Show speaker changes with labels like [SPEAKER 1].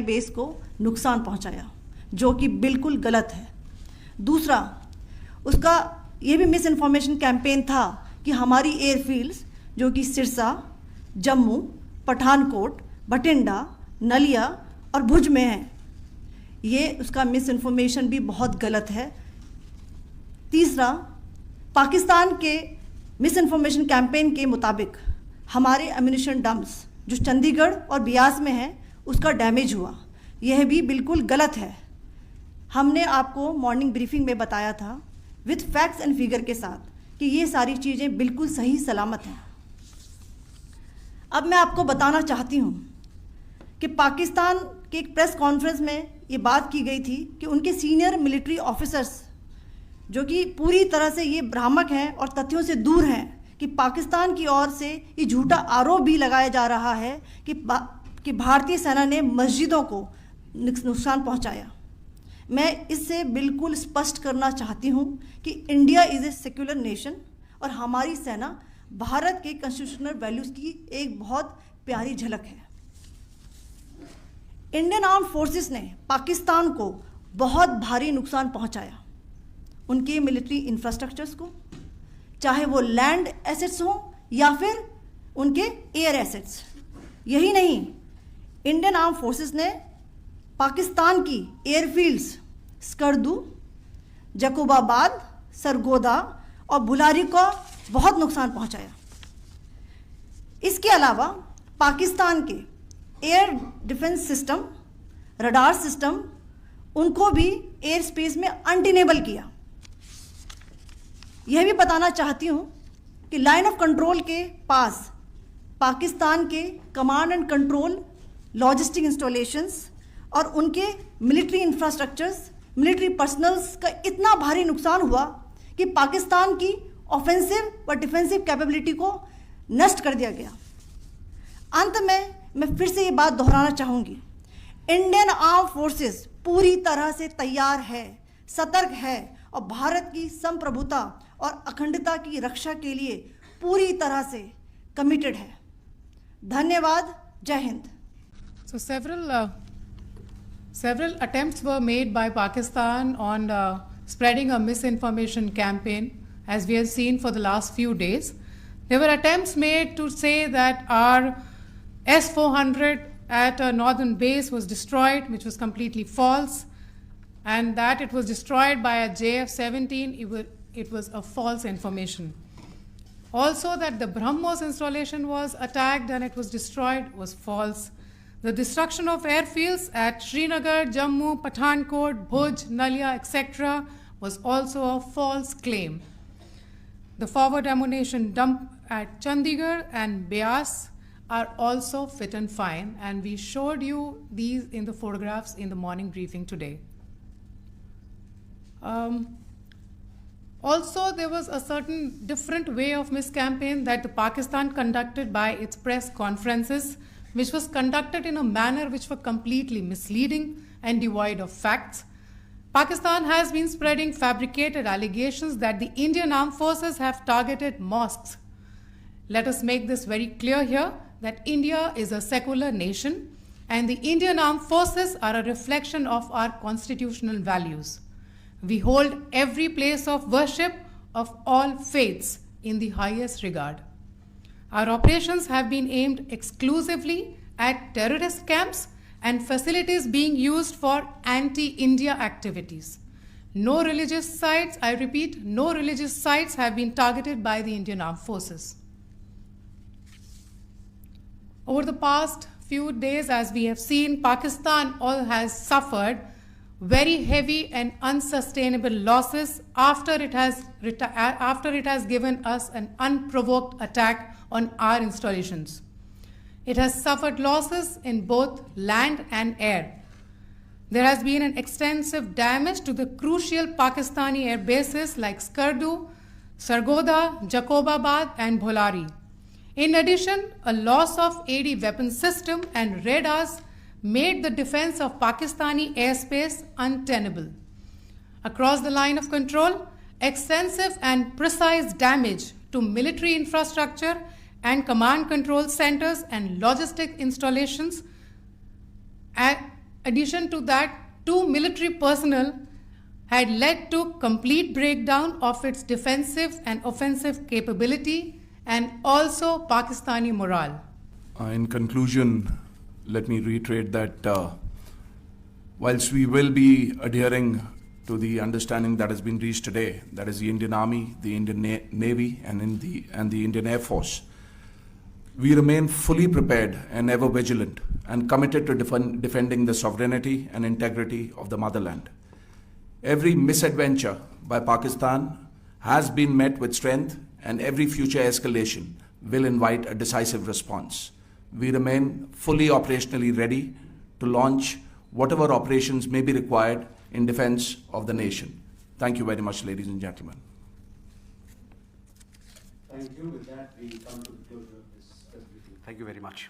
[SPEAKER 1] Base को नुकसान पहुंचाया, जो कि बिल्कुल गलत है। दूसरा, उसका ये भी मिस इन्फॉर्मेशन कैंपेन था कि हमारी एयरफील्ड्स जो कि सिरसा, जम्मू, पठानकोट, बठिंडा, नलिया और भुज में हैं, ये उसका मिस इन्फॉर्मेशन भी बहुत गलत है। तीसरा, पाकिस्तान के मिस इन्फॉर्मेशन कैंपेन के मुताबिक हमारे एम्यूनिशन डंप्स जो चंडीगढ़ और बियास में हैं उसका डैमेज हुआ, यह भी बिल्कुल गलत है। हमने आपको मॉर्निंग ब्रीफिंग में बताया था विथ फैक्ट्स एंड फिगर के साथ कि ये सारी चीज़ें बिल्कुल सही सलामत हैं। अब मैं आपको बताना चाहती हूँ कि पाकिस्तान के एक प्रेस कॉन्फ्रेंस में ये बात की गई थी कि उनके सीनियर मिलिट्री ऑफिसर्स जो कि पूरी तरह से ये भ्रामक हैं और तथ्यों से दूर हैं कि पाकिस्तान की ओर से ये झूठा आरोप भी लगाया जा रहा है कि भारतीय सेना ने मस्जिदों को नुकसान पहुंचाया। मैं इससे बिल्कुल स्पष्ट करना चाहती हूं कि India is a secular nation और हमारी सेना भारत के कॉन्स्टिट्यूशनल वैल्यूज़ की एक बहुत प्यारी झलक है। इंडियन आर्म फोर्सेस ने पाकिस्तान को बहुत भारी नुकसान पहुंचाया, उनके मिलिट्री इंफ्रास्ट्रक्चर्स को, चाहे वो लैंड एसेट्स हों या फिर उनके एयर एसेट्स। यही नहीं, इंडियन आर्म फोर्सेस ने पाकिस्तान की एयरफील्ड्स स्कर्दू, जकोबाबाद, सरगोदा और बुलारी को बहुत नुकसान पहुंचाया। इसके अलावा पाकिस्तान के air defence system, radar system, उनको भी एयर स्पेस में अनटेनेबल किया। यह भी बताना चाहती हूँ कि लाइन ऑफ कंट्रोल के पास पाकिस्तान के command and control logistic installations और उनके मिलिट्री इंफ्रास्ट्रक्चर्स, मिलिट्री पर्सनल्स का इतना भारी नुकसान हुआ कि पाकिस्तान की ऑफेंसिव व डिफेंसिव कैपेबिलिटी को नष्ट कर दिया गया। अंत में मैं फिर से ये बात दोहराना चाहूँगी, इंडियन आर्म फोर्सेस पूरी तरह से तैयार है, सतर्क है और भारत की संप्रभुता और अखंडता की रक्षा के लिए पूरी तरह से कमिटेड है। धन्यवाद। जय Hind.
[SPEAKER 2] So several attempts were made by Pakistan on spreading a misinformation campaign, as we have seen for the last few days. There were attempts made to say that our S-400 at a northern base was destroyed, which was completely false, and that it was destroyed by a JF-17. It was a false information. Also, that the BrahMos installation was attacked and it was destroyed was false. The destruction of airfields at Srinagar, Jammu, Pathankot, Bhuj, Nalia, etc. was also a false claim. The forward ammunition dump at Chandigarh and Beas are also fit and fine, and we showed you these in the photographs in the morning briefing today. Also, there was a certain different way of miscampaign that the Pakistan conducted by its press conferences, which was conducted in a manner which were completely misleading and devoid of facts. Pakistan has been spreading fabricated allegations that the Indian armed forces have targeted mosques. Let us make this very clear here that India is a secular nation and the Indian armed forces are a reflection of our constitutional values. We hold every place of worship of all faiths in the highest regard. Our operations have been aimed exclusively at terrorist camps and facilities being used for anti-India activities. No religious sites, I repeat, no religious sites have been targeted by the Indian Armed Forces. Over the past few days, as we have seen, Pakistan has suffered very heavy and unsustainable losses after it has given us an unprovoked attack on our installations. It has suffered losses in both land and air. There has been an extensive damage to the crucial Pakistani air bases like Skardu, Sargodha, Jacobabad and Bholari. In addition, a loss of AD weapon system and radars made the defense of Pakistani airspace untenable. Across the line of control, extensive and precise damage to military infrastructure and command control centers and logistic installations addition to that, 2 military personnel had led to complete breakdown of its defensive and offensive capability and also Pakistani morale.
[SPEAKER 3] In conclusion, let me reiterate that whilst we will be adhering to the understanding that has been reached today, that is the Indian Army, the Indian Navy, and the Indian Air Force, we remain fully prepared and ever vigilant and committed to defending the sovereignty and integrity of the motherland. Every misadventure by Pakistan has been met with strength, and every future escalation will invite a decisive response. We remain fully operationally ready to launch whatever operations may be required in defense of the nation. Thank you very much, ladies and gentlemen.
[SPEAKER 4] Thank you. With that, we come to the closure of this briefing.
[SPEAKER 5] Thank you very much.